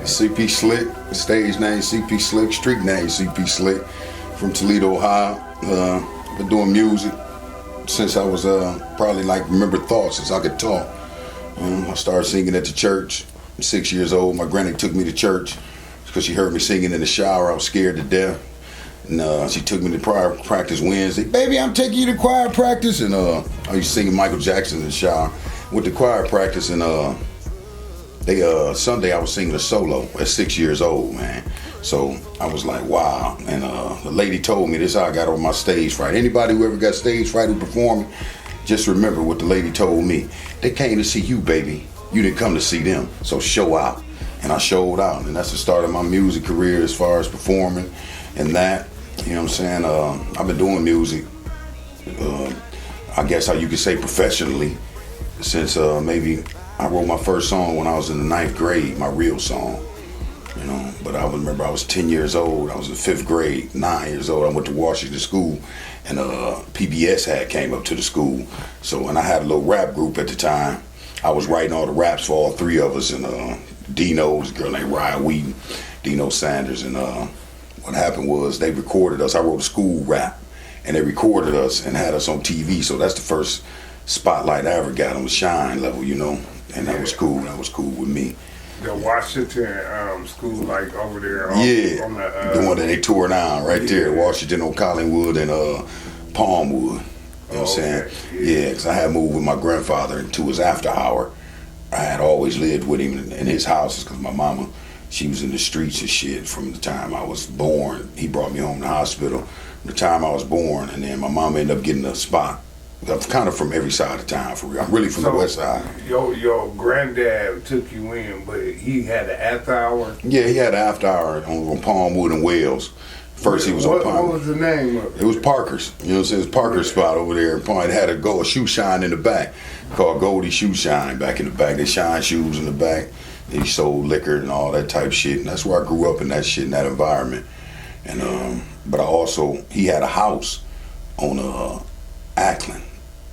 CP Slick, stage name CP Slick, street name CP Slick, from Toledo, Ohio. Been doing music since I was probably like remember thoughts since I could talk. I started singing at the church. I'm 6 years old. My granny took me to church because she heard me singing in the shower. I was scared to death. And she took me to choir practice Wednesday. Baby, I'm taking you to choir practice. And I used to sing Michael Jackson in the shower. Went to choir practice, and Sunday I was singing a solo at 6 years old, man. So I was like, wow. And the lady told me, this is how I got over my stage fright. Anybody who ever got stage fright who performing, just remember what the lady told me. They came to see you, baby. You didn't come to see them. So show out. And I showed out. And that's the start of my music career as far as performing and that. You know what I'm saying? I've been doing music, I guess how you could say professionally, since maybe I wrote my first song when I was in the 9th grade, my real song. You know, but I remember I was 10 years old. I was in 5th grade, 9 years old. I went to Washington School, and PBS came up to the school. So, and I had a little rap group at the time. I was writing all the raps for all three of us, and Dino, this girl named Ryan Wheaton, Dino Sanders, and what happened was they recorded us. I wrote a school rap, and they recorded us and had us on TV. So that's the first spotlight I ever got on the Shine level, you know, and that was cool. That was cool with me. The Washington school, like over there. On the one that they tore down right there, Washington on Collingwood and Palmwood. You know what I'm saying? Yeah, because I had moved with my grandfather into his after hour. I had always lived with him in his house because my mama, she was in the streets and shit from the time I was born. He brought me home to the hospital from the time I was born, and then my mama ended up getting a spot. I'm kind of from every side of town, for real. I'm really from the west side. Your granddad took you in, but he had an after hour? Yeah, he had an after hour on Palmwood and Wales. First he was on Palmwood. What was the name of it? It was Parker's. You know what I'm saying? It's Parker's spot over there. It had a shoe shine in the back called Goldie Shoe Shine back in the back. They shine shoes in the back. They sold liquor and all that type shit. And that's where I grew up in that shit, in that environment. And but he had a house on Ackland,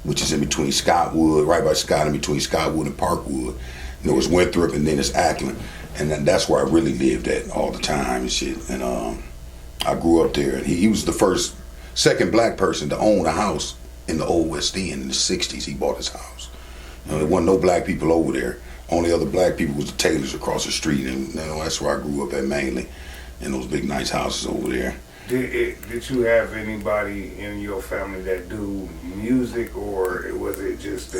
which is in between Scottwood, right by Scott, in between Scottwood and Parkwood. And it was Winthrop, and then it's Ackland. And that's where I really lived at all the time and shit. And I grew up there. And he was the second black person to own a house in the Old West End in the 60s. He bought his house. You know, there wasn't no black people over there. Only other black people was the Taylors across the street. And you know, that's where I grew up at mainly, in those big nice houses over there. Did you have anybody in your family that do music, or was it just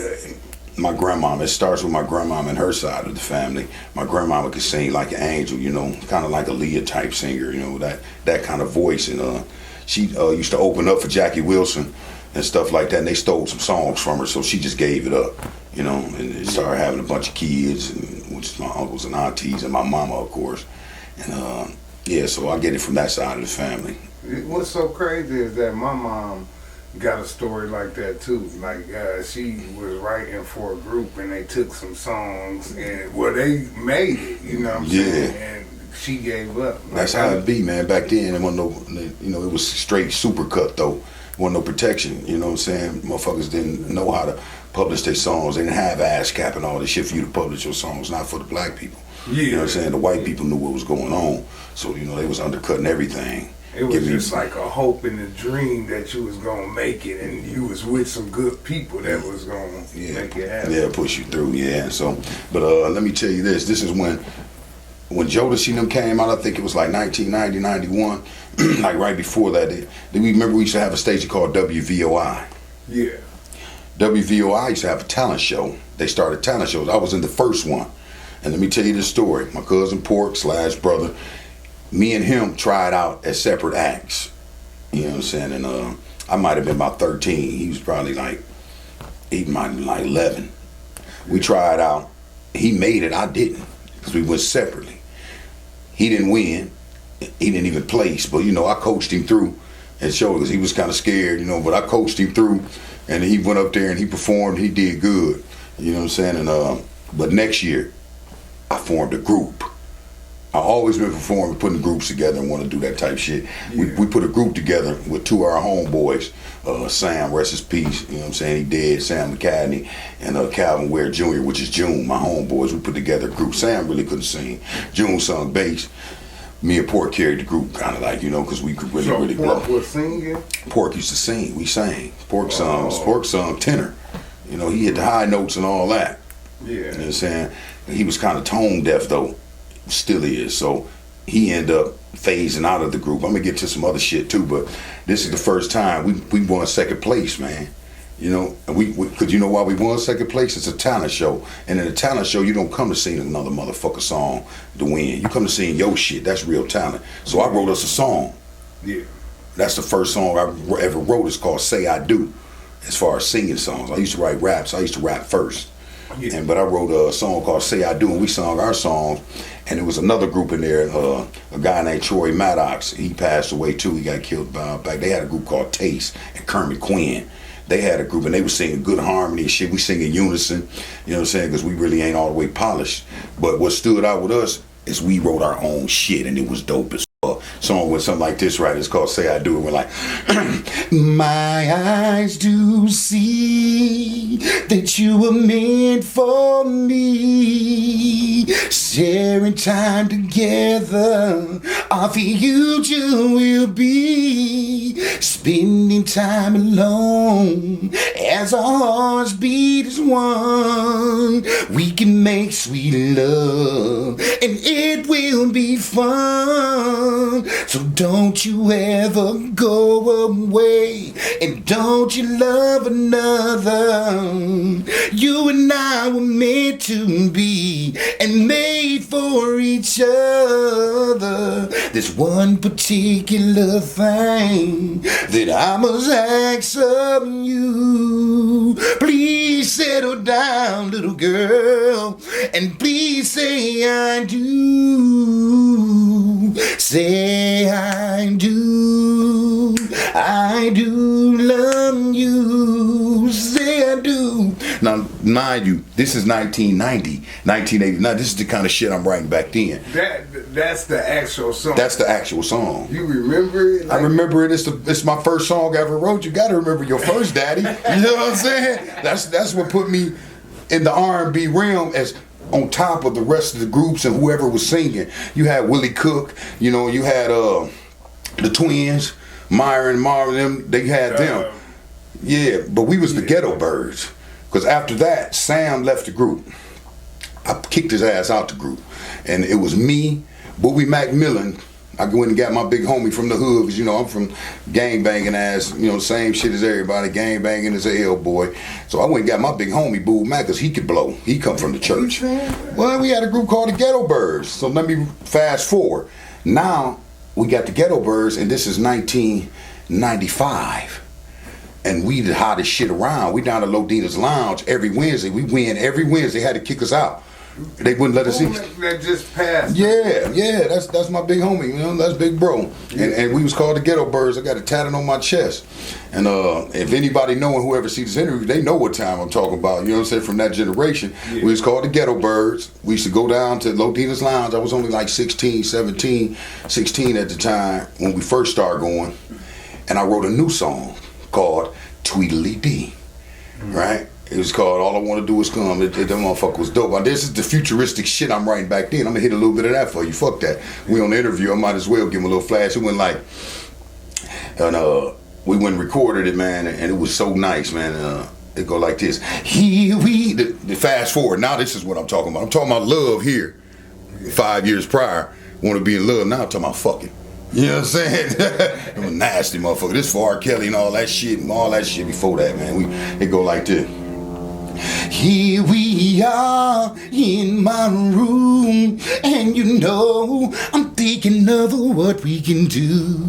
my grandmama? It starts with my grandmama and her side of the family. My grandmama could sing like an angel, you know, kind of like a Leah type singer, you know, that kind of voice. And she used to open up for Jackie Wilson and stuff like that, and they stole some songs from her, so she just gave it up, you know, and started having a bunch of kids, which is my uncles and aunties and my mama, of course. And yeah, so I get it from that side of the family. What's so crazy is that my mom got a story like that too. Like she was writing for a group, and they took some songs, and they made it. You know what I'm saying? And she gave up. That's how it be, man. Back then, it wasn't no, you know, it was straight super cut though. There wasn't no protection. You know what I'm saying? Motherfuckers didn't know how to publish their songs. They didn't have ASCAP and all this shit for you to publish your songs. Not for the black people. Yeah. You know what I'm saying? The white people knew what was going on, so you know they was undercutting everything. It was just like a hope and a dream that you was gonna make it, and you was with some good people that was gonna make it happen. Yeah, push you through. Yeah. So, but let me tell you this. This is when Jodeci and them came out. I think it was like 1990, 91, like right before that. We used to have a station called WVOI. Yeah. WVOI used to have a talent show. They started talent shows. I was in the first one. And let me tell you this story. My cousin Pork / brother, me and him tried out as separate acts. You know what I'm saying? And I might have been about 13. He was probably he might have been like 11. We tried out. He made it. I didn't, because we went separately. He didn't win. He didn't even place. But, you know, I coached him through and showed, because he was kind of scared, you know. But I coached him through, and he went up there and he performed. He did good. You know what I'm saying? And but next year, I formed a group, I always been performing, putting groups together and want to do that type shit. We put a group together with two of our homeboys, Sam, rest his peace, you know what I'm saying, he dead, Sam McCadney, and Calvin Ware Jr., which is June, my homeboys. We put together a group. Sam really couldn't sing. June sung bass. Me and Pork carried the group, kind of like, you know, because we could really blow. Pork was singing? Pork used to sing. We sang. Pork sung tenor. You know, he hit the high notes and all that. Yeah. You know what I'm saying? He was kind of tone deaf, though. Still is. So he ended up phasing out of the group. I'm going to get to some other shit, too, but this is the first time we won second place, man. You know, because you know why we won second place? It's a talent show. And in a talent show, you don't come to sing another motherfucker song to win. You come to sing your shit. That's real talent. So I wrote us a song. Yeah. That's the first song I ever wrote. It's called Say I Do. As far as singing songs, I used to write raps. I used to rap first. Yeah. But I wrote a song called Say I Do, and we sung our songs. And there was another group in there, a guy named Troy Maddox. He passed away too. He got killed back. They had a group called Taste and Kermit Quinn. They had a group and they were singing good harmony and shit. We sing in unison, you know what I'm saying? Because we really ain't all the way polished. But what stood out with us is we wrote our own shit and it was dope as fuck. Song with something like this, right? It's called Say I Do. And we're like, my eyes do see that you were meant for me. Sharing time together, our future will be. Spending time alone as our hearts beat as one. We can make sweet love and it will be fun. So don't you ever go away and don't you love another. You and I were meant to be and made for each other. There's one particular thing that I must ask of you. Please settle down, little girl, and please say I do. Say I do. I do love you. Say I do. Now, mind you, this is 1990, 1989. This is the kind of shit I'm writing back then. That's the actual song. That's the actual song. You remember it? I remember it. It's my first song I ever wrote. You got to remember your first, daddy. You know what I'm saying? That's what put me in the R&B realm as on top of the rest of the groups and whoever was singing. You had Willie Cook. You know, you had the Twins, Myra and Marvin. They had them. Yeah, but we was the Ghetto Birds. Because after that, Sam left the group. I kicked his ass out the group. And it was me, Boobie Macmillan. I went and got my big homie from the hood, because, you know, I'm from gang-banging ass, you know, same shit as everybody, gang-banging as a hell boy. So I went and got my big homie, Boobie Mac, because he could blow. He come from the church. Well, we had a group called the Ghetto Birds. So let me fast forward. Now, we got the Ghetto Birds, and this is 1995. And we the hottest shit around. We down at Lodina's Lounge every Wednesday. We win every Wednesday. They had to kick us out. They wouldn't let us in. That just passed. Yeah, that's my big homie, you know, that's big bro. And we was called the Ghetto Birds. I got it tatted on my chest. And if anybody knowing whoever sees this interview, they know what time I'm talking about, you know what I'm saying, from that generation. Yeah. We was called the Ghetto Birds. We used to go down to Lodina's Lounge. I was only like 16, 17, 16 at the time when we first started going. And I wrote a new song called Tweedledee Dee, right? It was called All I Want to Do Is Come. That motherfucker was dope. Now, this is the futuristic shit I'm writing back then. I'm going to hit a little bit of that for you. Fuck that. We on the interview. I might as well give him a little flash. It went like, and we went and recorded it, man, and it was so nice, man. It go like this. Here we, the fast forward. Now this is what I'm talking about. I'm talking about love here. 5 years prior, want to be in love. Now I'm talking about fucking. You know what I'm saying? I'm a nasty motherfucker. This for R. Kelly and all that shit before that, man. It go like this. Here we are in my room, and you know I'm thinking of what we can do.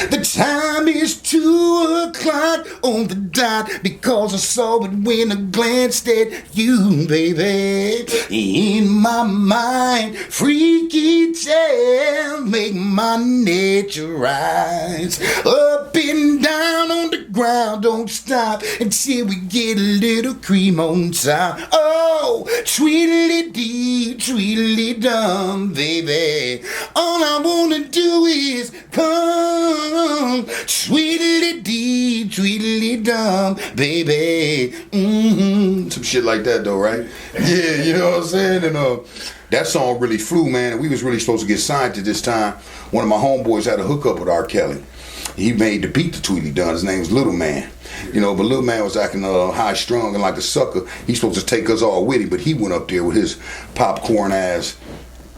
The time is 2 o'clock on the dot, because I saw it when I glanced at you, baby. In my mind, freaky tale, make my nature rise. Up and down on the ground, don't stop until we get a little cream on top. Oh, tweedledee, tweedledum, baby. All I wanna do is come. Tweedledee, tweedledum, baby. Some shit like that though, right? Yeah, you know what I'm saying? And that song really flew, man. And we was really supposed to get signed to this time. One of my homeboys had a hookup with R. Kelly. He made the beat to Tweedledee Dun. His name was Little Man. You know, but Little Man was acting high strung and like a sucker. He's supposed to take us all with him, but he went up there with his popcorn ass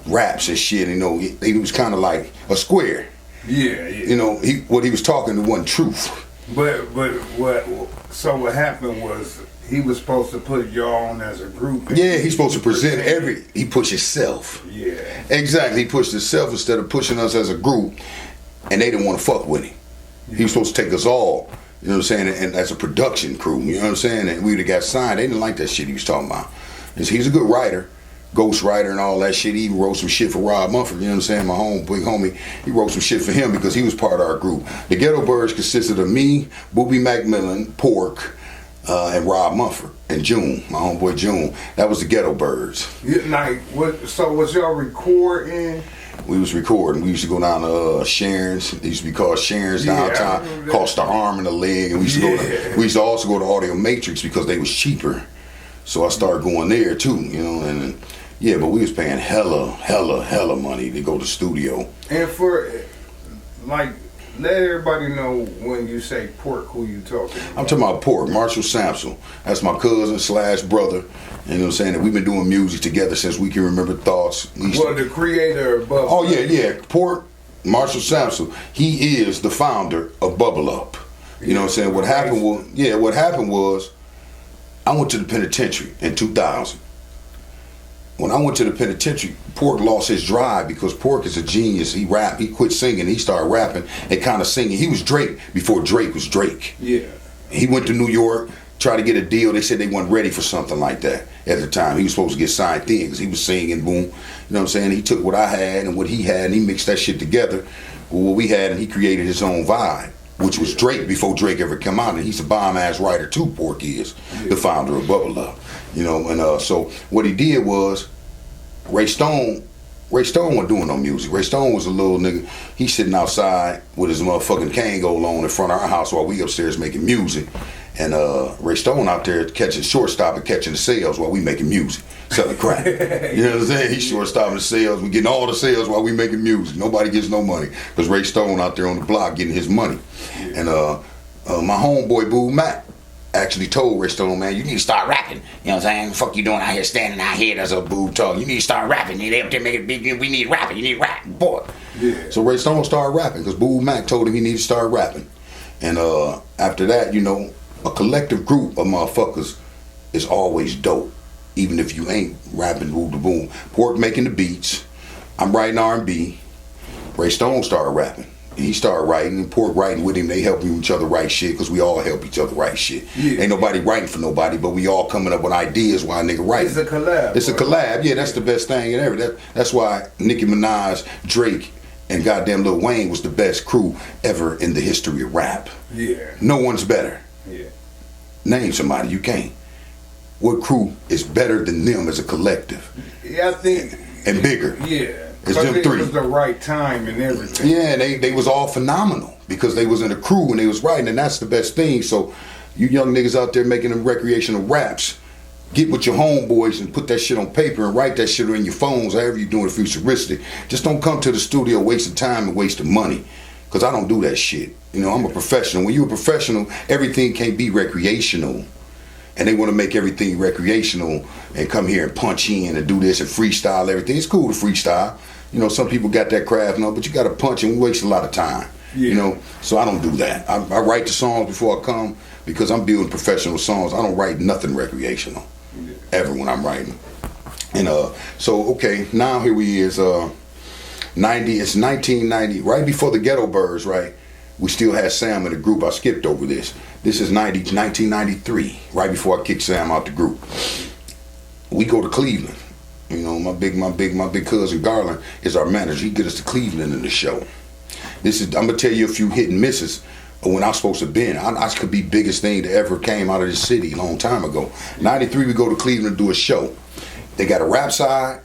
raps and shit. You know, he was kind of like a square. Yeah. You know, what he was talking wasn't truth. But what happened was he was supposed to put y'all on as a group. Yeah, he's supposed to present he pushed himself. Yeah. Exactly, he pushed himself instead of pushing us as a group, and they didn't want to fuck with him. He was supposed to take us all, you know what I'm saying, and as a production crew, you know what I'm saying, and we would have got signed. They didn't like that shit he was talking about. He's a good writer, ghost writer and all that shit. He even wrote some shit for Rob Mumford, you know what I'm saying, my big homie. He wrote some shit for him because he was part of our group. The Ghetto Birds consisted of me, Boobie McMillan, Pork, and Rob Mumford, and June, my homeboy June. That was the Ghetto Birds. Yeah, like, so was y'all recording? We was recording. We used to go down to Sharon's. It used to be called Sharon's downtown. Cost the arm and the leg. And we used to also go to Audio Matrix because they was cheaper. So I started going there too, you know, and yeah, but we was paying hella money to go to studio. And for, like, let everybody know when you say Pork, who you talking about. I'm talking about Pork, Marshall Sampson. That's my cousin / brother. You know what I'm saying? And we've been doing music together since we can remember thoughts. Well, the creator of Bubble. Oh, yeah. Pork, Marshall Sampson. He is the founder of Bubble Up. You know what I'm saying? What happened was, I went to the penitentiary in 2000. When I went to the penitentiary, Pork lost his drive because Pork is a genius. He rapped. He quit singing. He started rapping and kind of singing. He was Drake before Drake was Drake. Yeah. He went to New York, tried to get a deal. They said they weren't ready for something like that at the time. He was supposed to get signed then because he was singing, boom. You know what I'm saying? He took what I had and what he had and he mixed that shit together with what we had and he created his own vibe, which was Drake before Drake ever came out. And he's a bomb-ass writer too, Pork is, the founder of Bubble Up. You know, and so what he did was, Ray Stone wasn't doing no music. Ray Stone was a little nigga. He's sitting outside with his motherfucking Kango on in front of our house while we upstairs making music. And Ray Stone out there catching shortstop and catching the sales while we making music, selling crack. You know what I'm saying? He's shortstopping the sales. We getting all the sales while we making music. Nobody gets no money because Ray Stone out there on the block getting his money. And my homeboy Boo Mac actually told Ray Stone, man, you need to start rapping. You know what I'm saying? Fuck you doing out here standing out here as a boob talk. You need to start rapping. They up there making big. We need rapping. You need rap, boy. Yeah. So Ray Stone started rapping because Boo Mac told him he needed to start rapping. And after that, you know, a collective group of motherfuckers is always dope, even if you ain't rapping boom to boom. Pork making the beats. I'm writing R&B. Ray Stone started rapping. He started writing, and Pork writing with him. They helping each other write shit because we all help each other write shit. Yeah. Ain't nobody writing for nobody, but we all coming up with ideas while a nigga writing. It's a collab. It's a collab. Yeah, that's the best thing in ever. That's why Nicki Minaj, Drake, and goddamn Lil Wayne was the best crew ever in the history of rap. Yeah. No one's better. Yeah. Name somebody, you can't. What crew is better than them as a collective? Yeah, I think. And bigger. Yeah. It's them three. It was the right time and everything. Yeah, and they was all phenomenal because they was in a crew and they was writing, and that's the best thing. So you young niggas out there making them recreational raps, get with your homeboys and put that shit on paper and write that shit in your phones, however you doing it futuristic. Just don't come to the studio wasting time and wasting money, because I don't do that shit. You know, I'm a professional. When you're a professional, everything can't be recreational. And they want to make everything recreational and come here and punch in and do this and freestyle everything. It's cool to freestyle. You know, some people got that craft, but you got to punch and we waste a lot of time. Yeah. You know, so I don't do that. I write the songs before I come because I'm building professional songs. I don't write nothing recreational ever when I'm writing. And so, okay, now here we is, it's 1990, right before the Ghetto Birds, right? We still had Sam in the group. I skipped over this. This is 1993, right before I kicked Sam out the group. We go to Cleveland. You know, my big cousin Garland is our manager. He get us to Cleveland in the show. I'm gonna tell you a few hit and misses when I was supposed to been. I could be biggest thing that ever came out of this city a long time ago. 93, we go to Cleveland to do a show. They got a rap side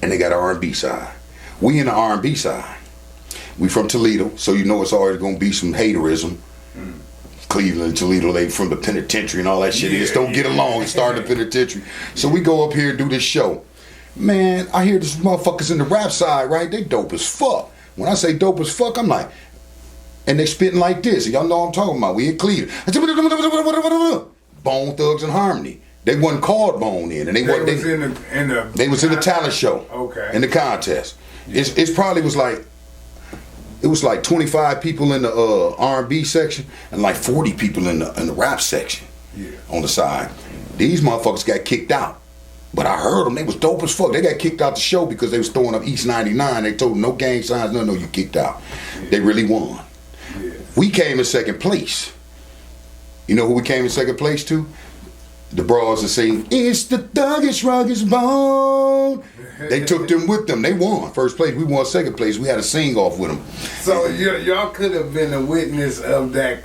and they got an R&B side. We in the R&B side. We from Toledo, so you know it's already gonna be some haterism. Cleveland and Toledo, they from the penitentiary and all that shit. They just don't get along and start the penitentiary. So we go up here and do this show. Man, I hear this motherfuckers in the rap side, right? They dope as fuck. When I say dope as fuck, I'm like, and they spitting like this. Y'all know what I'm talking about. We in Cleveland. Bone Thugs and Harmony. They wasn't called Bone in, and they was in the talent show. Okay. In the contest. It's probably was like. It was like 25 people in the R&B section and like 40 people in the rap section on the side. These motherfuckers got kicked out. But I heard them, they was dope as fuck. They got kicked out the show because they was throwing up East 99. They told them no gang signs, no, you kicked out. They really won. We came in second place. You know who we came in second place to? The bras that sing, it's the thuggish, rugged bone. They took them with them. They won first place. We won second place. We had a sing off with them. So y'all could have been a witness of that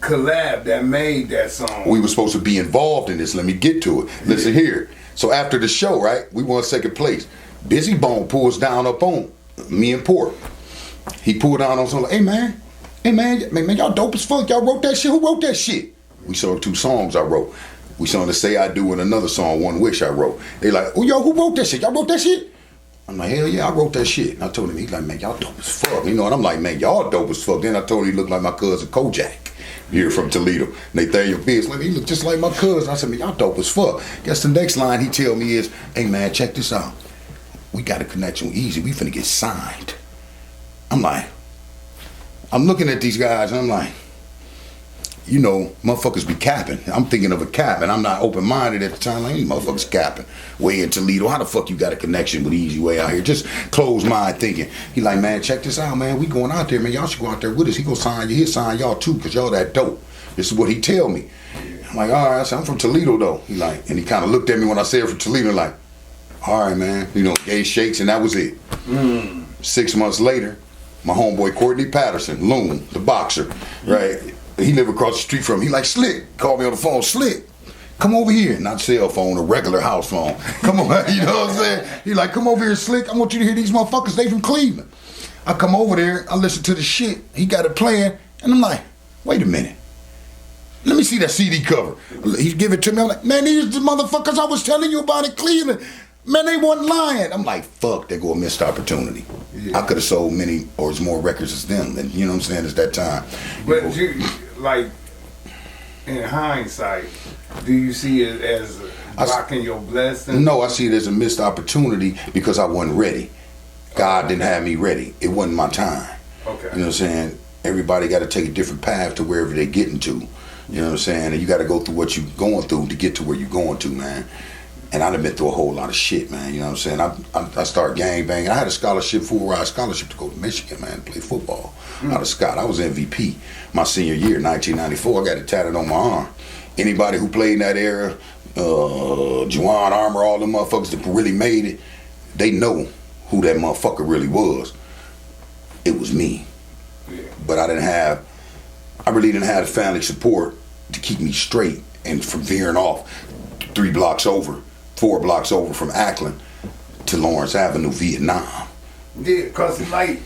collab that made that song. We were supposed to be involved in this. Let me get to it. Listen here. So after the show, right, we won second place. Busy Bone pulls down up on me and Port. He pulled down on something like, hey man, y'all dope as fuck. Y'all wrote that shit. Who wrote that shit? We saw 2 songs I wrote. We saw the Say I Do and another song, One Wish I wrote. They like, oh, yo, who wrote that shit? Y'all wrote that shit? I'm like, hell yeah, I wrote that shit. And I told him, he's like, man, y'all dope as fuck. You know, and I'm like, man, y'all dope as fuck. Then I told him he looked like my cousin Kojak here from Toledo. Nathaniel Fierce, like, he looked just like my cousin. I said, man, y'all dope as fuck. Guess the next line he tell me is, hey man, check this out. We got a connection with Easy. We finna get signed. I'm like, I'm looking at these guys and I'm like, you know, motherfuckers be capping. I'm thinking of a cap, and I'm not open-minded at the time. Like, these motherfuckers capping. Way in Toledo, how the fuck you got a connection with Easy Way out here? Just close mind thinking. He like, man, check this out, man. We going out there, man. Y'all should go out there with us. He gonna sign you. He'll sign y'all too, because y'all that dope. This is what he tell me. I'm like, all right. I said, I'm from Toledo, though. He like, and he kind of looked at me when I said from Toledo, like, all right, man. You know, gave shakes, and that was it. 6 months later, my homeboy Courtney Patterson, Loon, the boxer, right? He lived across the street from me. He like, Slick, called me on the phone, Slick, come over here. Not cell phone, a regular house phone. Come on, you know what I'm saying? He like, come over here, Slick. I want you to hear these motherfuckers. They from Cleveland. I come over there, I listen to the shit. He got it playing, and I'm like, wait a minute. Let me see that CD cover. He give it to me. I'm like, man, these the motherfuckers I was telling you about in Cleveland. Man, they wasn't lying. I'm like, fuck, they go a missed opportunity. I could have sold many or as more records as them. And you know what I'm saying? It's that time. But you, like, in hindsight, do you see it as blocking your blessing? No, I see it as a missed opportunity because I wasn't ready. God didn't have me ready. It wasn't my time. Okay. You know what I'm saying? Everybody got to take a different path to wherever they're getting to. You know what I'm saying? And you got to go through what you're going through to get to where you're going to, man. And I done been through a whole lot of shit, man. You know what I'm saying? I started gang banging. I had a scholarship, full ride scholarship to go to Michigan, man, to play football out of Scott. I was MVP my senior year, 1994. I got it tatted on my arm. Anybody who played in that era, Juwan Armour, all them motherfuckers that really made it, they know who that motherfucker really was. It was me. Yeah. But I really didn't have the family support to keep me straight and from veering off 4 blocks over from Akron to Lawrence Avenue, Vietnam. Yeah, because, like,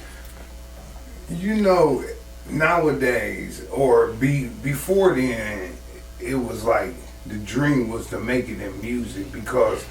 you know, nowadays, or before then, it was like the dream was to make it in music because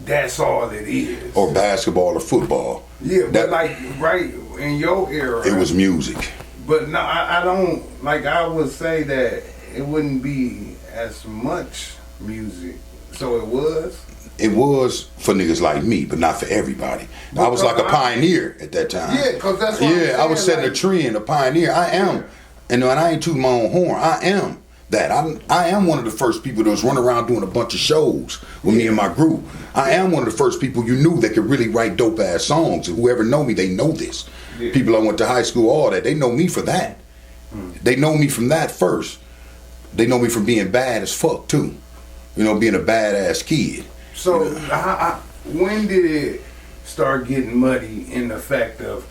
that's all it is. Or basketball or football. Yeah, but like, right in your era. It was music. But no, I don't, like, I would say that it wouldn't be as much music. So it was? It was for niggas like me, but not for everybody. I was like a pioneer at that time. Yeah, because that's what I'm saying. I was setting like, a trend, a pioneer. I am. Yeah. And I ain't tooting my own horn. I am that. I am one of the first people that was running around doing a bunch of shows with me and my group. I am one of the first people you knew that could really write dope ass songs. And whoever know me, they know this. Yeah. People I went to high school, all that, they know me for that. They know me from that first. They know me from being bad as fuck too. You know, being a badass kid. So, you know? when did it start getting muddy in the fact of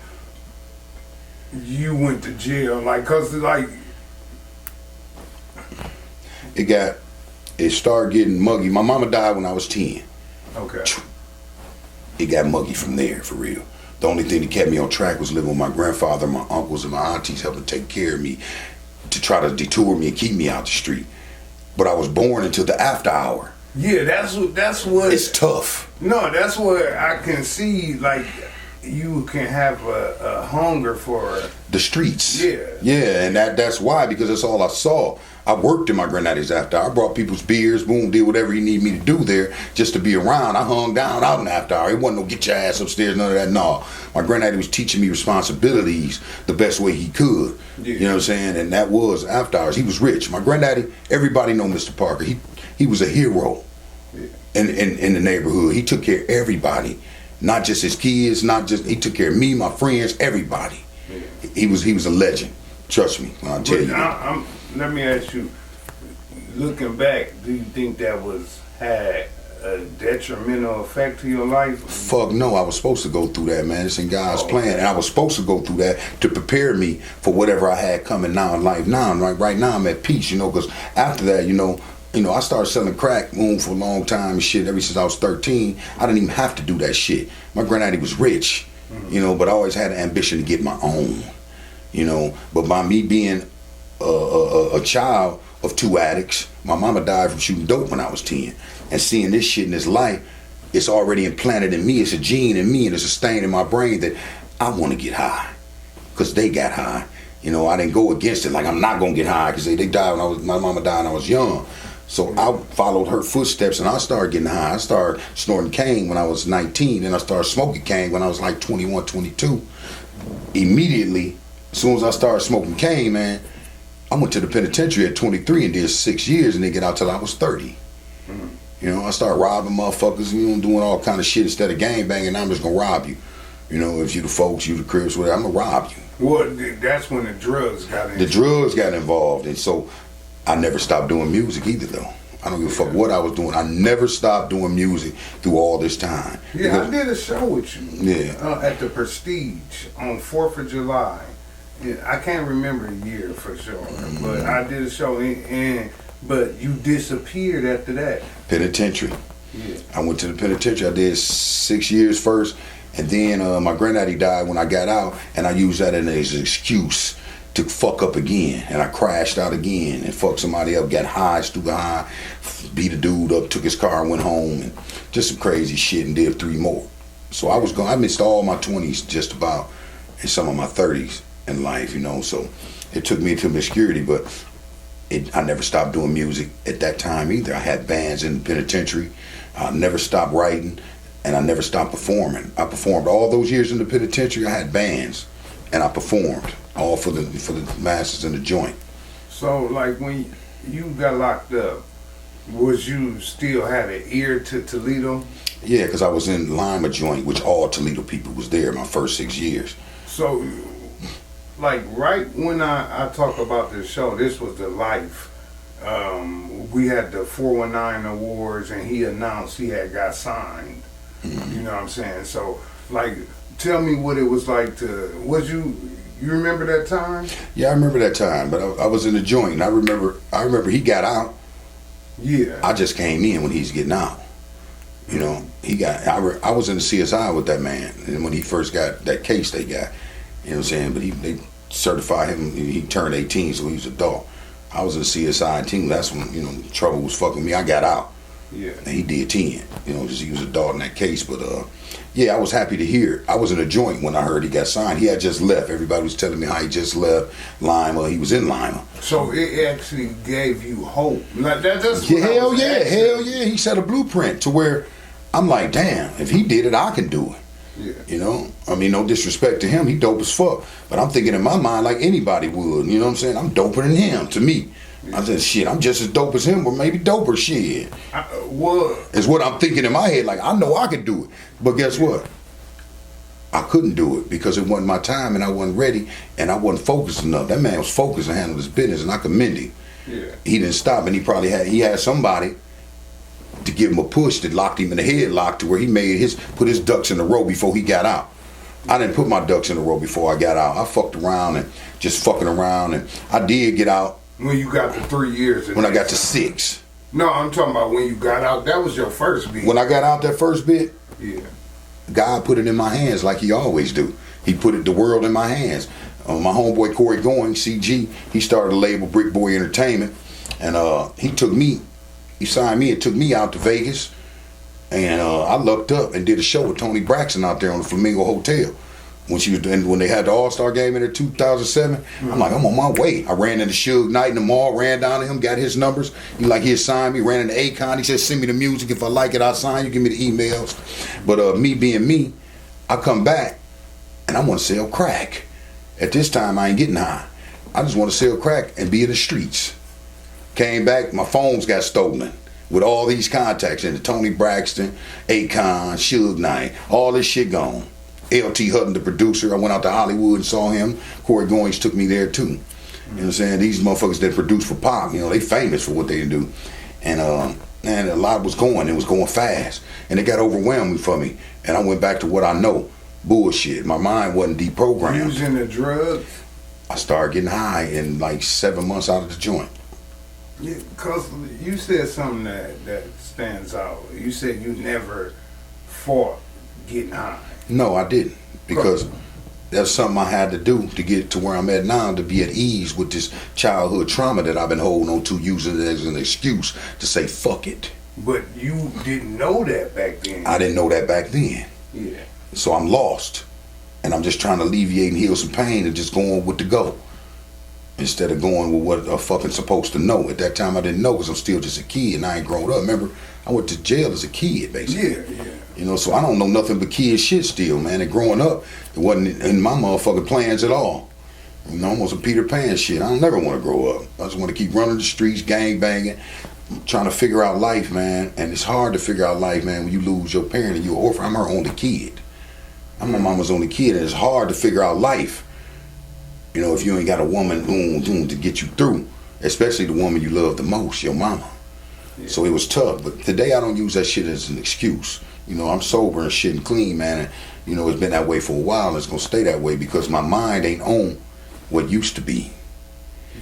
you went to jail? Like, cause like it started getting muggy. My mama died when I was 10. okay. It got muggy from there, for real. The only thing that kept me on track was living with my grandfather, my uncles, and my aunties helping take care of me to try to detour me and keep me out the street. But I was born into the after hour. Yeah, that's what. It's tough. No, that's what I can see. Like, you can have a hunger for The streets. Yeah. Yeah, and that's why, because that's all I saw. I worked in my granddaddy's after hour. I brought people's beers, boom, did whatever he needed me to do there just to be around. I hung down out in the after hour. It wasn't no get your ass upstairs, none of that. No. My granddaddy was teaching me responsibilities the best way he could. Yeah. You know what I'm saying? And that was after hours. He was rich. My granddaddy, everybody know Mr. Parker. He was a hero in the neighborhood. He took care of everybody. Not just his kids, he took care of me, my friends, everybody. Yeah. He was a legend. Trust me when I tell you. Let me ask you, looking back, do you think that had a detrimental effect to your life? Fuck no, I was supposed to go through that, man. It's in God's plan. And I was supposed to go through that to prepare me for whatever I had coming now in life now. And right now I'm at peace, because after that, I started selling crack for a long time and shit ever since I was 13. I didn't even have to do that shit. My granddaddy was rich, but I always had an ambition to get my own, But by me being a child of two addicts, my mama died from shooting dope when I was 10. And seeing this shit in this life, it's already implanted in me. It's a gene in me and it's a stain in my brain that I want to get high. Because they got high. I didn't go against it like I'm not going to get high because they died my mama died when I was young. So I followed her footsteps and I started getting high. I started snorting cane when I was 19 and I started smoking cane when I was like 21, 22. Immediately, as soon as I started smoking cane, man, I went to the penitentiary at 23 and did 6 years and didn't get out till I was 30. I started robbing motherfuckers, doing all kind of shit instead of gang banging. I'm just gonna rob you. If you the folks, you the cribs, whatever, I'm gonna rob you. Well, that's when the drugs got involved. The drugs got involved, and so I never stopped doing music either, though. I don't give a fuck what I was doing. I never stopped doing music through all this time. Yeah, I did a show with you. Yeah. At the Prestige on 4th of July. Yeah, I can't remember the year for sure, but I did a show, but you disappeared after that. Penitentiary. Yeah. I went to the penitentiary. I did 6 years first, and then my granddaddy died when I got out, and I used that as an excuse to fuck up again. And I crashed out again and fucked somebody up, got high, stupid high, beat a dude up, took his car and went home, and just some crazy shit, and did 3 more. So I missed all my 20s just about, and some of my 30s in life, so it took me to obscurity, but I never stopped doing music at that time either. I had bands in the penitentiary. I never stopped writing, and I never stopped performing. I performed all those years in the penitentiary. I had bands, and I performed all for the masses in the joint. So, like, when you got locked up, was you still had an ear to Toledo? Yeah, because I was in Lima joint, which all Toledo people was there my first 6 years. So, like, right when I talk about this show, this was the Life. We had the 419 awards, and he announced he had got signed. Mm-hmm. You know what I'm saying? So, like, tell me what it was like you remember that time? Yeah, I remember that time, but I was in the joint, and I remember he got out. Yeah. I just came in when he's getting out. I was in the CSI with that man, and when he first got that case they got, you know what I'm saying? But they certified him, he turned 18, so he was an adult. I was in the CSI team, that's when, trouble was fucking me. I got out. Yeah. And he did 10, just he was an adult in that case. But yeah, I was happy to hear. I was in a joint when I heard he got signed. He had just left. Everybody was telling me how he just left Lima. He was in Lima. So it actually gave you hope. Like that's hell yeah. He set a blueprint to where I'm like, damn, if he did it, I can do it. Yeah. No disrespect to him, he dope as fuck. But I'm thinking in my mind like anybody would, you know what I'm saying? I'm doper than him, to me. Yeah. I said, shit, I'm just as dope as him, or maybe doper, shit. It's what I'm thinking in my head, like, I know I could do it. But guess what? I couldn't do it because it wasn't my time and I wasn't ready and I wasn't focused enough. That man was focused and handled his business, and I commend him. Yeah. He didn't stop, and he had somebody to give him a push that locked him in the headlock to where he put his ducks in a row before he got out. I didn't put my ducks in a row before I got out. I fucked around and just fucking around, and I did get out. When you got to 3 years. When I got to 6. No, I'm talking about when you got out. That was your first bit. When I got out that first bit, yeah, God put it in my hands like he always do. He put the world in my hands. My homeboy Corey Goings, CG, he started a label, Brick Boy Entertainment, and he signed me and took me out to Vegas, and I lucked up and did a show with Tony Braxton out there on the Flamingo Hotel. When they had the All-Star game in 2007, I'm like, I'm on my way. I ran into Suge Knight in the mall, ran down to him, got his numbers. He signed me, ran into Akon. He said, send me the music. If I like it, I'll sign you. Give me the emails. But me being me, I come back and I want to sell crack. At this time, I ain't getting high. I just want to sell crack and be in the streets. Came back, my phones got stolen with all these contacts in it. Tony Braxton, Akon, Suge Knight, all this shit gone. LT Hutton, the producer, I went out to Hollywood and saw him. Corey Goings took me there too. You know what I'm saying? These motherfuckers that produce for pop, they famous for what they do. And a lot was going. It was going fast. And it got overwhelming for me. And I went back to what I know. Bullshit. My mind wasn't deprogrammed. Using the drugs? I started getting high in like 7 months out of the joint. Yeah, because you said something that stands out. You said you never fought getting high. No, I didn't, because that's something I had to do to get to where I'm at now, to be at ease with this childhood trauma that I've been holding on to, using it as an excuse to say fuck it. But you didn't know that back then. I didn't know that back then. Yeah. So I'm lost, and I'm just trying to alleviate and heal some pain and just going with the go, instead of going with what I'm fucking supposed to know. At that time I didn't know, because I'm still just a kid and I ain't grown up. Remember, I went to jail as a kid, basically. Yeah. So I don't know nothing but kid shit still, man. And growing up, it wasn't in my motherfucking plans at all. Almost a Peter Pan shit. I don't never want to grow up. I just want to keep running the streets, gang banging, trying to figure out life, man. And it's hard to figure out life, man, when you lose your parent and you're an orphan. I'm her only kid. I'm my mama's only kid, and it's hard to figure out life. If you ain't got a woman to get you through, especially the woman you love the most, your mama. Yeah. So it was tough. But today I don't use that shit as an excuse. I'm sober and shit and clean, man. And, it's been that way for a while, and it's going to stay that way because my mind ain't on what used to be.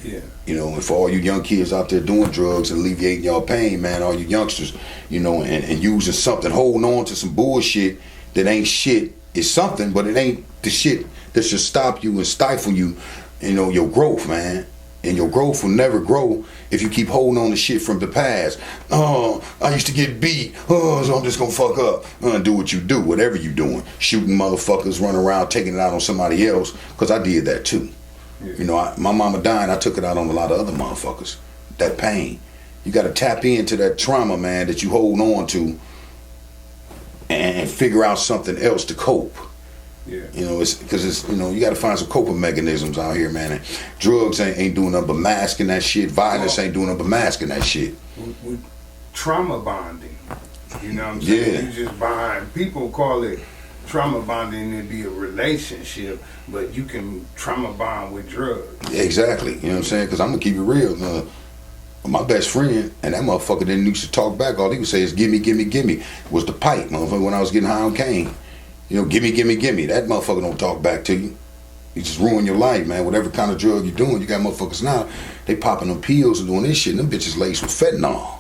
Yeah. And for all you young kids out there doing drugs and alleviating y'all pain, man, all you youngsters, and using something, holding on to some bullshit that ain't shit, is something, but it ain't the shit that should stop you and stifle you, your growth, man. And your growth will never grow if you keep holding on to shit from the past. Oh, I used to get beat. Oh, so I'm just gonna fuck up. Do what you do, whatever you doing. Shooting motherfuckers, running around, taking it out on somebody else. Because I did that too. Yeah. My mama dying, I took it out on a lot of other motherfuckers. That pain. You gotta tap into that trauma, man, that you hold on to and figure out something else to cope. Yeah. It's because you got to find some coping mechanisms out here, man. And drugs ain't doing nothing but masking that shit. Violence ain't doing nothing but masking that shit. With trauma bonding, you know what I'm saying? Yeah. You just bond. People call it trauma bonding to be a relationship, but you can trauma bond with drugs. Exactly. You know what I'm saying? Because I'm gonna keep it real. My best friend, and that motherfucker didn't used to talk back. All he would say is "gimme, gimme, gimme." Was the pipe, motherfucker. When I was getting high on cane. Gimme, gimme, gimme. That motherfucker don't talk back to you. You just ruin your life, man. Whatever kind of drug you're doing, you got motherfuckers now, they popping them pills and doing this shit, and them bitches laced with fentanyl.